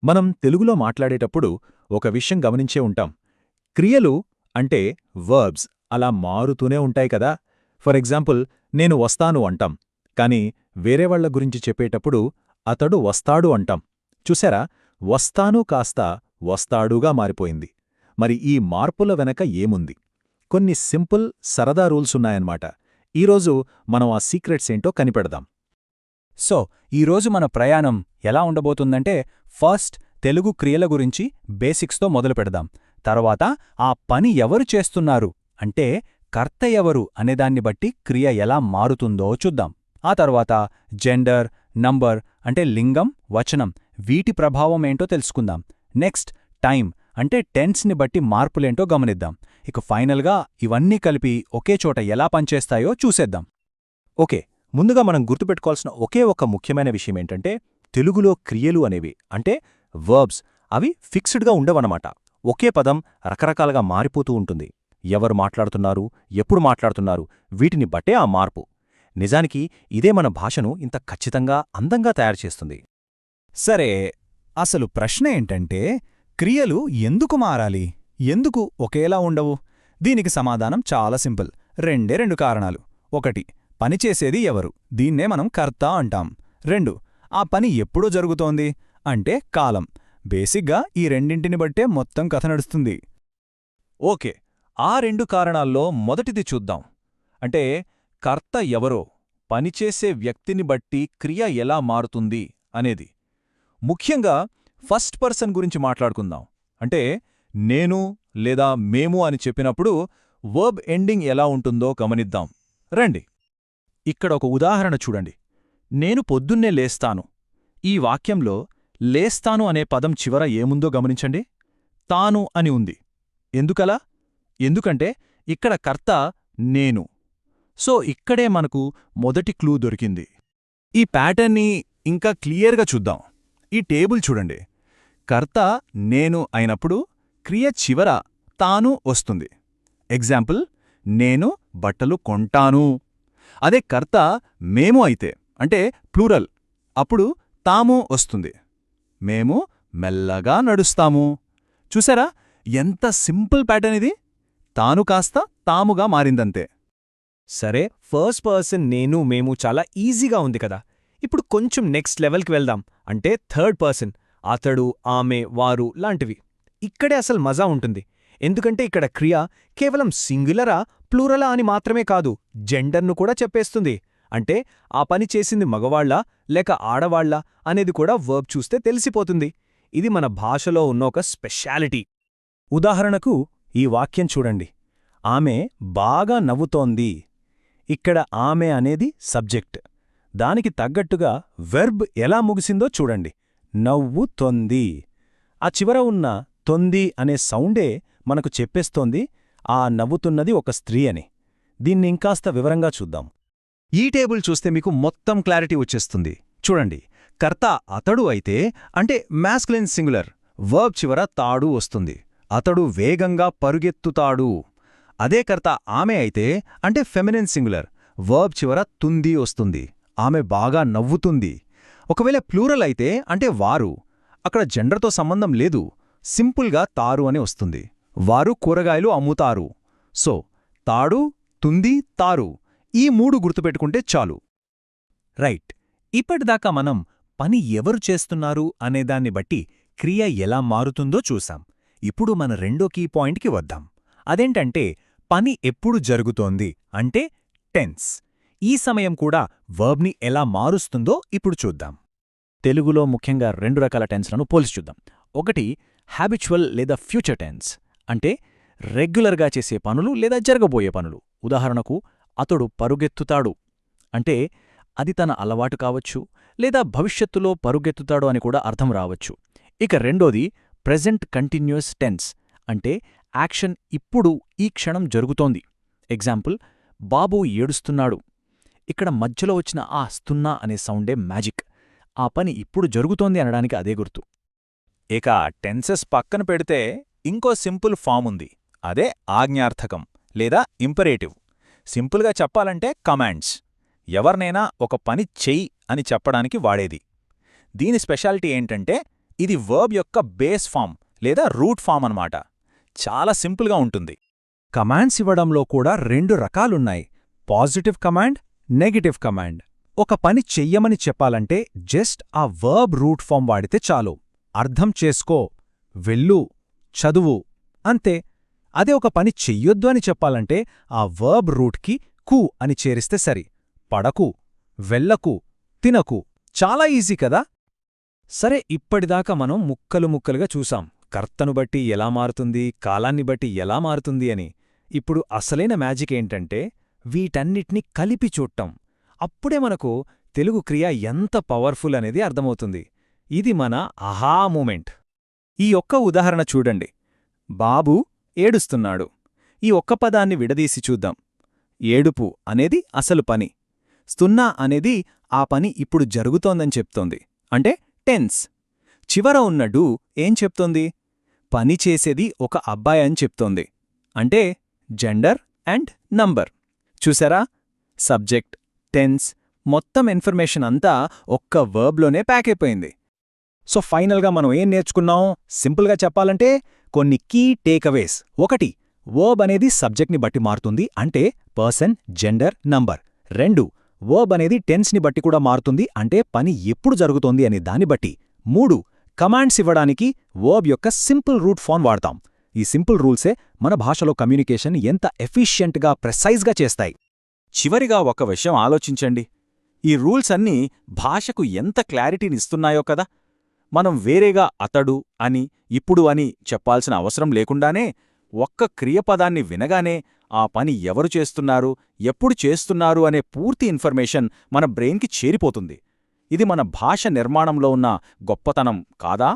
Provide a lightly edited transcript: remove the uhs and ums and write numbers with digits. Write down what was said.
మనం తెలుగులో మాట్లాడేటప్పుడు ఒక విషయం గమనించే ఉంటాం. క్రియలు అంటే వర్బ్స్ అలా మారుతూనే ఉంటాయి కదా. ఫర్ ఎగ్జాంపుల్, నేను వస్తాను అంటాం. కానీ వేరేవాళ్ల గురించి చెప్పేటప్పుడు అతడు వస్తాడు అంటాం. చూసారా, వస్తాను కాస్త వస్తాడుగా మారిపోయింది. మరి ఈ మార్పుల వెనక ఏముంది? కొన్ని సింపుల్, సరదా రూల్సున్నాయన్నమాట. ఈరోజు మనం ఆ సీక్రెట్స్ ఏంటో కనిపెడదాం. సో ఈరోజు మన ప్రయాణం ఎలా ఉండబోతుందంటే, ఫస్ట్ తెలుగు క్రియల గురించి బేసిక్స్తో మొదలు పెడదాం. తర్వాత ఆ పని ఎవరు చేస్తున్నారు అంటే కర్త ఎవరు అనేదాన్ని బట్టి క్రియ ఎలా మారుతుందో చూద్దాం. ఆ తర్వాత జెండర్, నంబర్ అంటే లింగం, వచనం, వీటి ప్రభావం ఏంటో తెలుసుకుందాం. నెక్స్ట్ టైం అంటే టెన్స్ని బట్టి మార్పులేంటో గమనిద్దాం. ఇక ఫైనల్గా ఇవన్నీ కలిపి ఒకే చోట ఎలా పనిచేస్తాయో చూసేద్దాం. ఓకే, ముందుగా మనం గుర్తుపెట్టుకోవాల్సిన ఒకే ఒక ముఖ్యమైన విషయమేంటంటే, తెలుగులో క్రియలు అనేవి అంటే వర్బ్స్ అవి ఫిక్స్డ్గా ఉండవన్నమాట. ఒకే పదం రకరకాలుగా మారిపోతూ ఉంటుంది. ఎవరు మాట్లాడుతున్నారు, ఎప్పుడు మాట్లాడుతున్నారు, వీటిని బట్టే ఆ మార్పు. నిజానికి ఇదే మన భాషను ఇంత ఖచ్చితంగా, అందంగా తయారుచేస్తుంది. సరే, అసలు ప్రశ్న ఏంటంటే, క్రియలు ఎందుకు మారాలి? ఎందుకు ఒకేలా ఉండవు? దీనికి సమాధానం చాలా సింపుల్. రెండే రెండు కారణాలు. ఒకటి, పనిచేసేది ఎవరు, దీన్నే మనం కర్త అంటాం. రెండు, ఆ పని ఎప్పుడు జరుగుతోంది అంటే కాలం. బేసిక్గా ఈ రెండింటిని బట్టే మొత్తం కథ నడుస్తుంది. ఓకే, ఆ రెండు కారణాల్లో మొదటిది చూద్దాం. అంటే కర్త ఎవరో, పనిచేసే వ్యక్తిని బట్టి క్రియ ఎలా మారుతుంది అనేది. ముఖ్యంగా ఫస్ట్ పర్సన్ గురించి మాట్లాడుకుందాం. అంటే నేను లేదా మేము అని చెప్పినప్పుడు వర్బ్ ఎండింగ్ ఎలా ఉంటుందో గమనిద్దాం. రండి, ఇక్కడ ఒక ఉదాహరణ చూడండి. నేను పొద్దున్నే లేస్తాను. ఈ వాక్యంలో లేస్తాను అనే పదం చివర ఏముందో గమనించండి. తాను అని ఉంది. ఎందుకలా? ఎందుకంటే ఇక్కడ కర్త నేను. సో ఇక్కడే మనకు మొదటి క్లూ దొరికింది. ఈ ప్యాటర్న్ని ఇంకా క్లియర్గా చూద్దాం. ఈ టేబుల్ చూడండి. కర్త నేను అయినప్పుడు క్రియ చివర తాను వస్తుంది. ఎగ్జాంపుల్, నేను బట్టలు కొంటాను. అదే కర్త మేము అయితే అంటే ప్లూరల్, అప్పుడు తాము వస్తుంది. మేము మెల్లగా నడుస్తాము. చూసారా ఎంత సింపుల్ ప్యాటర్న్ ఇది? తాను కాస్త తాముగా మారిందంతే. సరే, ఫస్ట్ పర్సన్ నేను మేము చాలా ఈజీగా ఉంది కదా. ఇప్పుడు కొంచెం నెక్స్ట్ లెవెల్కి వెళ్దాం. అంటే థర్డ్ పర్సన్ అతడు, ఆమె, వారు లాంటివి. ఇక్కడే అసలు మజా ఉంటుంది. ఎందుకంటే ఇక్కడ క్రియ కేవలం సింగులరా, ప్లూరలా అని మాత్రమే కాదు, జెండర్ను కూడా చెప్పేస్తుంది. అంటే ఆ పని చేసింది మగవాళ్లా లేక ఆడవాళ్లా అనేది కూడా వర్బ్ చూస్తే తెలిసిపోతుంది. ఇది మన భాషలో ఉన్న ఒక స్పెషాలిటీ. ఉదాహరణకు ఈ వాక్యం చూడండి. ఆమె బాగా నవ్వుతోంది. ఇక్కడ ఆమె అనేది సబ్జెక్ట్. దానికి తగ్గట్టుగా వెర్బ్ ఎలా ముగిసిందో చూడండి. నవ్వుతోంది. ఆ చివర ఉన్న తొంది అనే సౌండే మనకు చెప్పేస్తోంది ఆ నవ్వుతున్నది ఒక స్త్రీ అని. దీన్ని ఇంకాస్త వివరంగా చూద్దాం. ఈ టేబుల్ చూస్తే మీకు మొత్తం క్లారిటీ వచ్చేస్తుంది. చూడండి, కర్త అతడు అయితే అంటే మ్యాస్కులిన్ సింగులర్, వర్బ్ చివర తాడు వస్తుంది. అతడు వేగంగా పరుగెత్తుతాడు. అదే కర్త ఆమె అయితే అంటే ఫెమినిన్ సింగులర్, వర్బ్ చివర తుంది వస్తుంది. ఆమె బాగా నవ్వుతుంది. ఒకవేళ ప్లూరల్ అయితే అంటే వారు, అక్కడ జెండర్తో సంబంధం లేదు, సింపుల్గా తారు అని వస్తుంది. వారు కూరగాయలు అమ్ముతారు. సో తాడు, తుంది, తారు, ఈ మూడు గుర్తుపెట్టుకుంటే చాలు. రైట్, ఇప్పటిదాకా మనం పని ఎవరు చేస్తున్నారు అనేదాన్ని బట్టి క్రియ ఎలా మారుతుందో చూసాం. ఇప్పుడు మన రెండో కీ పాయింట్కి వద్దాం. అదేంటంటే పని ఎప్పుడు జరుగుతోంది అంటే టెన్స్. ఈ సమయం కూడా వర్బ్ని ఎలా మారుస్తుందో ఇప్పుడు చూద్దాం. తెలుగులో ముఖ్యంగా రెండు రకాల టెన్స్లను పోల్చి చూద్దాం. ఒకటి హ్యాబిచువల్ లేదా ఫ్యూచర్ టెన్స్, అంటే రెగ్యులర్గా చేసే పనులు లేదా జరగబోయే పనులు. ఉదాహరణకు, అతడు పరుగెత్తుతాడు అంటే అది తన అలవాటు కావచ్చు, లేదా భవిష్యత్తులో పరుగెత్తుతాడు అని కూడా అర్థం రావచ్చు. ఇక రెండోది ప్రెజెంట్ కంటిన్యూయస్ టెన్స్, అంటే యాక్షన్ ఇప్పుడు ఈ క్షణం జరుగుతోంది. ఎగ్జాంపుల్, బాబు ఏడుస్తున్నాడు. ఇక్కడ మధ్యలో వచ్చిన ఆ స్తున్నా అనే సౌండే మ్యాజిక్. ఆ పని ఇప్పుడు జరుగుతోంది అనడానికి అదే గుర్తు. ఇక టెన్సెస్ పక్కన పెడితే ఇంకో సింపుల్ ఫామ్ ఉంది. అదే ఆజ్ఞార్థకం లేదా ఇంపరేటివ్. సింపుల్గా చెప్పాలంటే కమాండ్స్. ఎవరినైనా ఒక పని చెయ్యి అని చెప్పడానికి వాడేది. దీని స్పెషాలిటీ ఏంటంటే ఇది వర్బ్ యొక్క బేస్ ఫామ్ లేదా రూట్ ఫామ్ అన్నమాట. చాలా సింపుల్గా ఉంటుంది. కమాండ్స్ ఇవ్వడంలో కూడా 2 రకాలున్నాయి, పాజిటివ్ కమాండ్, నెగటివ్ కమాండ్. ఒక పని చెయ్యమని చెప్పాలంటే జస్ట్ ఆ వర్బ్ రూట్ ఫామ్ వాడితే చాలు. అర్థం చేసుకో, వెళ్ళు, చదువు అంతే. అదే ఒక పని చెయ్యొద్దు అని చెప్పాలంటే ఆ వర్బ్ రూట్కి కు అని చేరిస్తే సరి. పడకు, వెళ్ళకు, తినకు. చాలా ఈజీ కదా. సరే, ఇప్పటిదాకా మనం ముక్కలుగా చూసాం, కర్తను బట్టి ఎలా మారుతుంది, కాలాన్ని బట్టి ఎలా మారుతుంది అని. ఇప్పుడు అసలైన మ్యాజిక్ ఏంటంటే వీటన్నిటినీ కలిపి చూడటం. అప్పుడే మనకు తెలుగు క్రియ ఎంత పవర్ఫుల్ అనేది అర్థమవుతుంది. ఇది మన ఆహా మూమెంట్. ఈ ఒక్క ఉదాహరణ చూడండి. బాబు ఏడుస్తున్నాడు. ఈ ఒక్క పదాన్ని విడదీసి చూద్దాం. ఏడుపు అనేది అసలు పని. స్తున్నా అనేది ఆ పని ఇప్పుడు జరుగుతోందని చెప్తోంది, అంటే టెన్స్. చివర ఉన్న డు ఏం చెప్తోంది? పని చేసేది ఒక అబ్బాయి అని చెప్తోంది, అంటే జెండర్ అండ్ నంబర్. చూసారా? సబ్జెక్ట్, టెన్స్, మొత్తం ఇన్ఫర్మేషన్ అంతా ఒక్క వర్బ్లోనే ప్యాక్ అయిపోయింది. సో ఫైనల్గా మనం ఏం నేర్చుకున్నాం? సింపుల్గా చెప్పాలంటే కొన్ని కీ టేక్అవేస్. 1, వర్బ్ అనేది సబ్జెక్ట్ని బట్టి మారుతుంది, అంటే పర్సన్, జెండర్, నంబర్. 2, వర్బ్ అనేది టెన్స్ని బట్టి కూడా మారుతుంది, అంటే పని ఎప్పుడు జరుగుతోంది అనే దాన్ని బట్టి. 3, కమాండ్స్ ఇవ్వడానికి వర్బ్ యొక్క సింపుల్ రూట్ ఫామ్ వాడతాం. ఈ సింపుల్ రూల్సే మన భాషలో కమ్యూనికేషన్ ఎంత ఎఫిషియెంట్గా, ప్రెసైజ్గా చేస్తాయి. చివరిగా ఒక విషయం ఆలోచించండి. ఈ రూల్స్ అన్నీ భాషకు ఎంత క్లారిటీనిస్తున్నాయో కదా. మనం వేరేగా అతడు అని, ఇప్పుడు అని చెప్పాల్సిన అవసరం లేకుండానే ఒక్క క్రియపదాన్ని వినగానే ఆ పని ఎవరు చేస్తున్నారు, ఎప్పుడు చేస్తున్నారు అనే పూర్తి ఇన్ఫర్మేషన్ మన బ్రెయిన్కి చేరిపోతుంది. ఇది మన భాష నిర్మాణంలో ఉన్న గొప్పతనం కాదా?